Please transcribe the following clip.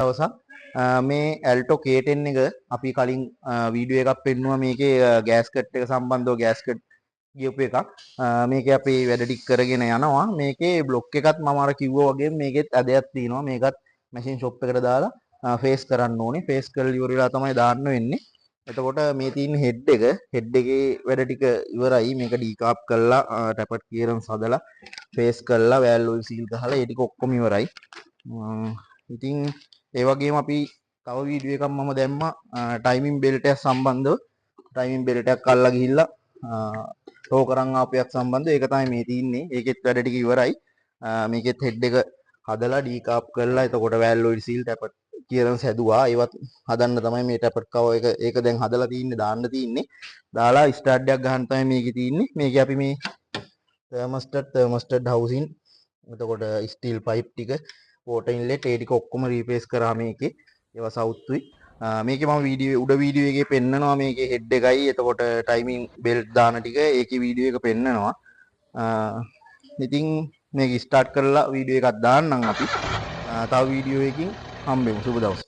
දවසක් මේ Alto K10 එක අපි කලින් වීඩියෝ එකක් පෙන්නුවා මේකේ ගෑස්කට් එක සම්බන්ධව ගෑස්කට් ගියපු එකක්. මේකේ අපි වැඩ ටික කරගෙන යනවා. මේකේ බ්ලොක් එකත් මම අර කිව්වා වගේ මේකෙත් ඇදයක් තියෙනවා. මේකත් මැෂින් ෂොප් එකට දාලා ෆේස් කරන්න ඕනේ. ෆේස් කරලා ඉවර වෙලා තමයි දාන්න වෙන්නේ. එතකොට මේ තියෙන හෙඩ් එක හෙඩ් එකේ වැඩ ටික ඉවරයි. මේක ඩීකාප් කරලා ටැපට් ක්ලියරන්ස් හදලා ෆේස් කරලා වෑල් ඔයිල් සීල් ගහලා ඒ ටික ඔක්කොම ඉවරයි. ඉතින් ඒ වගේම අපි තව වීඩියෝ එකක් මම දැම්මා ටයිමින් බෙල්ට් එක සම්බන්ධව. ටයිමින් බෙල්ට් එකක් අල්ලලා ගිහිල්ලා ටෝ කරන් ආපු එකක් සම්බන්ධව. ඒක තමයි මේ තියෙන්නේ. ඒකෙත් වැඩ ටික ඉවරයි. මේකෙත් හෙඩ් එක හදලා ඩීකාප් කරලා එතකොට වෑල් ඔයිල් සීල් ටැපට් ක්ලියරන්ස් හැදුවා. ඒවත් හදන්න තමයි මේ ටැපට් කවර් එක ඒක දැන් හදලා තින්නේ දාන්න තින්නේ. දාලා ස්ටාර්ට් එකක් ගන්න තමයි මේකේ තින්නේ. මේකේ අපි මේ තර්මස්ටට් හවුසින් එතකොට ස්ටීල් පයිප් ටික වෝටර් ඉන්ලෙට් ඒ ටික ඔක්කොම රීප්ලේස් කරා මේකේ. ඒවා සවුත්තුයි. මේකේ මම වීඩියෝ උඩ වීඩියෝ එකේ පෙන්නනවා මේකේ හෙඩ් එකයි එතකොට ටයිමින් බෙල්ට් දාන ටික ඒකේ වීඩියෝ එක පෙන්නනවා. ඉතින් මේක ස්ටාර්ට් කරලා වීඩියෝ එකක් දාන්නම් අපි. තව වීඩියෝ එකකින් හම්බෙමු. සුබ දවස්.